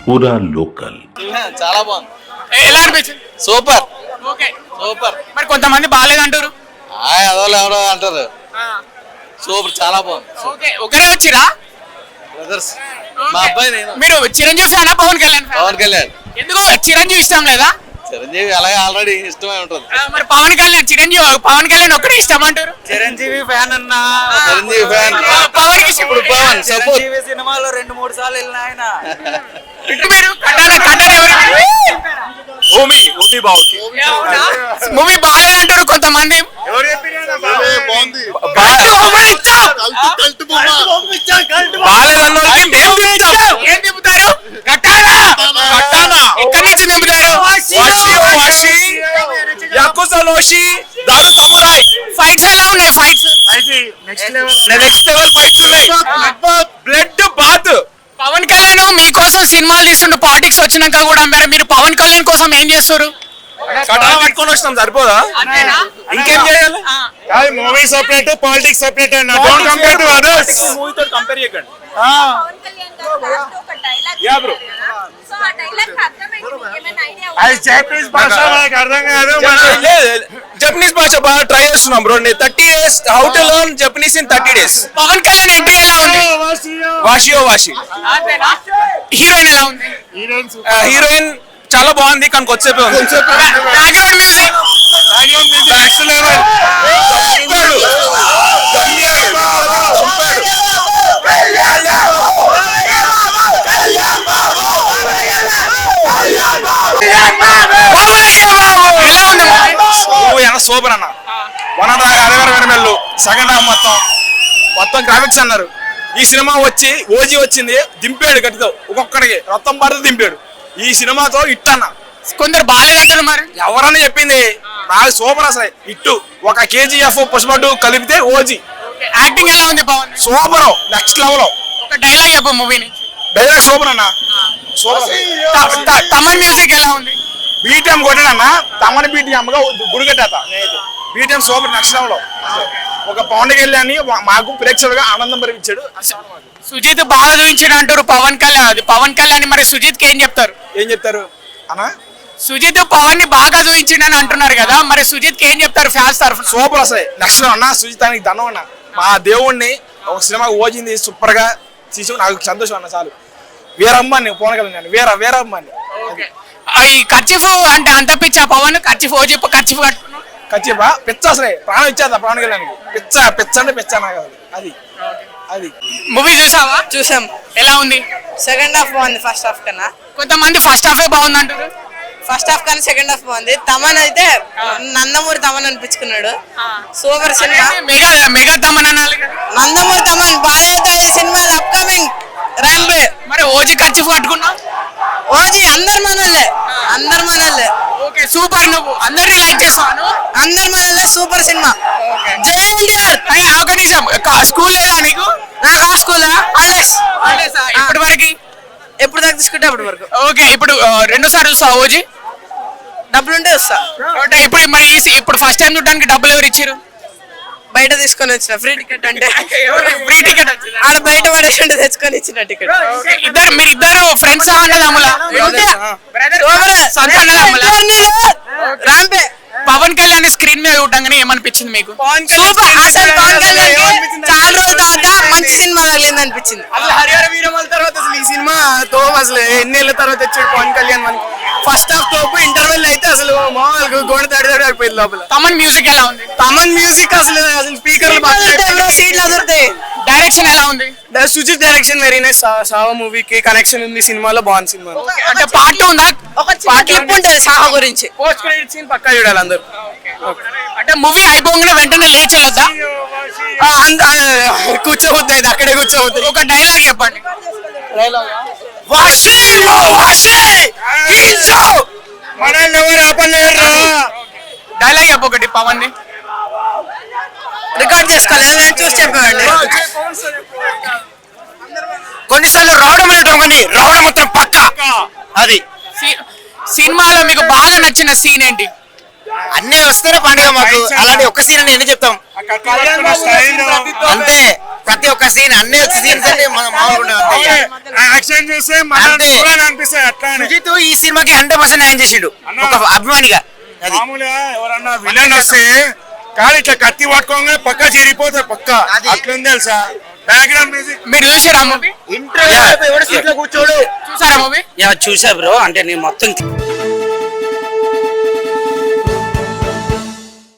పూరా లోకల్. చాలా బాగుంది. ఎలా అనిపించింది? Super okay super. మరి కొంతమంది బాగాలేదంటారు. ఎవరో అంటారు. సూపర్ చాలా బాగుంది. ఓకే ఒకరే వచ్చిరా బ్రదర్స్ మా అబ్బాయి నేను. మీరు చిరంజీవి ఫ్యానా పవన్ కళ్యాణ్ ఫ్యానా? పవన్ కళ్యాణ్. ఎందుకు చిరంజీవి ఇష్టం లేదా? చిరంజీవి అలాగే ఆల్రెడీ ఇష్టమై ఉంటుంది. మరి పవన్ కళ్యాణ్ ఒక్కడే ఇష్టం అంటారు. చిరంజీవి ఫ్యాన్ అన్నా, చిరంజీవి ఫ్యాన్. పవన్ కి ఇప్పుడు పవన్ సపోర్ట్. చిరంజీవి సినిమాలో 2-3 సార్లు వెళ్ళిన ఆయన. మీరు మూవీ బాగాలేదంటారు కొంతమంది. ఏం తిప్పుతారు? ఎక్కడి నుంచి తిప్పుతారు? ఫైట్స్ ఎలా ఉన్నాయి? Fights blood bath. Pawan Kalyan మీకోసం సినిమాలు తీస్తుండు. పాలిటిక్స్ వచ్చినాక కూడా మీరు పవన్ కళ్యాణ్ కోసం ఏం చేస్తారు? కటాల పట్టుకొని వస్తాం సరిపోదా? ఇంకేం చేయాలి? Movie separate, politics separate and don't compare to others. మూవీతో కంపేర్ చేయకండి. పవన్ కళ్యాణ్ గారు లాస్ట్ ఒక డైలాగ్ యా బ్రో. సో ఆ డైలాగ్ అర్థమైంది మీకు ఏమైనా ఐడియా అది జపనీస్ భాష నాకు అర్థం కాదు. జపనీస్ భాష బాగా ట్రై చేస్తున్నాం bro. 30 days how to learn Japanese in 30 days. Pawan Kalyan entry ఎలా ఉంది? వాషి హీరోయిన్ ఎలా ఉంది? హీరోయిన్ చాలా బాగుంది కానీ కొద్దిసేపే ఉంది. Background music next level. ఎలా ఉంది? సూపర్ అన్న. 1.5 నెలలు సెకండ్ హాఫ్ మొత్తం గ్రాఫిక్స్ అన్నారు. ఈ సినిమా వచ్చి ఓజీ వచ్చింది దింపాడు గట్టితో ఒక్కొక్కడికి రక్తం పడితే దింపాడు. ఈ సినిమాతో ఇట్ అన్న. కొందరు బాగాలేదంటారు. మరి ఎవరన్నా చెప్పింది నాకు సూపర్. అసలు ఇట్టు ఒక KGF పుష్ప 2 కలిపితే ఓజీ. యాక్టింగ్ ఎలా ఉంది పవన్? Super next level. ఒక డైలాగ్ చెప్పు మూవీని. డైలాగ్ సూపర్ అన్న. సూపర్. తమన్ మ్యూజిక్ ఎలా ఉంది? బీటీఎం కొట్టాడన్న. తమని BTM గా గుడి కట్టేత. BTM super next level. ఒక పవన్ కళ్యాణ్ మాకు ప్రేక్షకులుగా ఆనందం పరిపించాడు. సుజిత్ బాగా చూపించాడు అంటారు పవన్ కళ్యాణ్. మరి సుజిత్ కి ఏం చెప్తారు? ఏం చెప్తారు అన్న? సుజిత్ పవన్ ని బాగా చూపించిండని అంటున్నారు కదా, మరి సుజిత్ కి ఏం చెప్తారు ఫ్యాన్స్ తరఫున? సూపర్ అసలు నెక్స్ట్ అన్న. సుజితానికి దండం అన్న. మా దేవుణ్ణి ఒక సినిమా ఓజింది సూపర్ గా తీసు. నాకు సంతోషం అన్న. చాలు. వీరమ్మని పవన్ కళ్యాణ్ వీరమ్మని. ఈ కర్చీఫ్ అంటే అంత పిచ్చా పవన్? కర్చీఫ్ ఓ కర్చీఫ్ కట్టుకున్నావు. ఖచ్చితంగా పిచ్చ అసలే ప్రాణం ఇచ్చేదా పవన్ కళ్యాణ్కి. పిచ్చ అంటే పిచ్చ నాకు అది. మూవీ చూసావా? చూసాం. ఎలా ఉంది? సెకండ్ హాఫ్ బాగుంది ఫస్ట్ హాఫ్ కన్నా. కొంతమంది ఫస్ట్ హాఫే బాగుంది అంటారు. ఫస్ట్ హాఫ్ కన్నా సెకండ్ హాఫ్ బాగుంది. తమన్ అయితే నందమూరి తమన్ అనిపించుకున్నాడు. Super cinema. మెగా తమన్ అనాలి కదా. నందమూరి తమన్ బాలయ్య సినిమా అప్కమింగ్ ర్యాంపే. మరి ఓజీ కర్చీఫ్ కట్టుకున్నావు. ఓజీ అందరు మనోళ్ళే. Okay super. నువ్వు అందరినీ లైక్ చేస్తాను. అందరు మనోళ్ళే. Super cinema. జై ఎన్టీఆర్. ఒక నిమిషం. స్కూల్ లేదా నీకు? నాకు ఆ స్కూల్ హాలిడేస్ ఇప్పటి వరకు ఎప్పుడు దాకా తీసుకుంటే అప్పటి వరకు. ఓకే ఇప్పుడు 2 సార్లు చూస్తావా ఓజీ? డబ్బులుంటే వస్తా. ఇప్పుడు మరి ఇప్పుడు ఫస్ట్ టైం చూడడానికి డబ్బులు ఎవరు ఇచ్చారు? బయట తీసుకొని వచ్చిన ఫ్రీ టికెట్ అంటే ఫ్రీ టికెట్ ఆడ బయట పడేసి తెచ్చుకొని ఇచ్చిన టికెట్. మీరిద్దరు ఫ్రెండ్స్ అన్నదమ్ములా? రాంపే. పవన్ కళ్యాణ్ స్క్రీన్ మీద చూడగానే ఏమనిపించింది మీకు? సూపర్. అసలు పవన్ కళ్యాణ్ చాలా రోజుల దాకా మంచి సినిమా తగిలింది అనిపించింది. అసలు హరిహర వీరమల తర్వాత అసలు ఈ సినిమా అసలు ఎన్నేళ్ల తర్వాత వచ్చాడు పవన్ కళ్యాణ్ మనకి. ఫస్ట్ హాఫ్ తోపు ఇంటర్వెల్ అయితే అసలు మామూలుగా గోడ తడి అయిపోయింది లోపల. తమన్ మ్యూజిక్ ఎలా ఉంది? తమన్ మ్యూజిక్ అసలు స్పీకర్లు సీట్లు అదురుతాయి. డైరెక్షన్ ఎలా ఉంది? Sujeeth direction very nice. సావా మూవీకి కనెక్షన్ ఉంది సినిమాలో. బాగుంది సినిమా. అంటే పార్ట్ 2 ఉందా? ఒక క్లిప్ ఉంటుంది సాహా గురించి. పోస్ట్ క్రెడిట్ సీన్ పక్కా చూడాలి అందరూ. అంటే మూవీ అయిపోగానే వెంటనే లేచి వెళ్ళొద్దా? కూర్చోబోతుంది అక్కడే కూర్చోబోతుంది. ఒక డైలాగ్ చెప్పండి. మనల్ని ఎవరు ఆపలేరు. డైలాగ్ చెప్పు ఒకటి పవన్ ని. రికార్డ్ చేసుకోవాలి. చూసి చెప్పండి. కొన్నిసార్లు రావడం లేదు కానీ రావడం మాత్రం పక్కా. అది సినిమాలో మీకు బాగా నచ్చిన సీన్ ఏంటి? అన్ని వస్తేనే పండుగ మాకు. అలాంటి ఒక్క సీన్ అని ఎన్ని చెప్తాం. అంతే ప్రతి ఒక్క సీన్ అన్ని సీన్స్ అంటే మామూలుగా యాక్షన్ చూస్తే అంతే. అనిపిస్తాయి అట్లా అని. సుజిత్ ఈ సినిమాకి 100% న్యాయం చేసిండు ఒక అభిమానిగా. అది మామూలుగా ఎవరన్నా విలన్ వస్తే కానీ ఇట్లా కత్తి పట్టుకోగానే పక్క చీరిపోతాయి పక్క అది. అట్లుంది తెలుసా బ్యాక్గ్రౌండ్ మ్యూజిక్. మీరు చూసారా మూవీ ఇంటర్వ్యూ ఎవడు సీట్లో కూర్చోడు. చూసారా మూవీ? చూసా బ్రో, అంటే నేను మొత్తం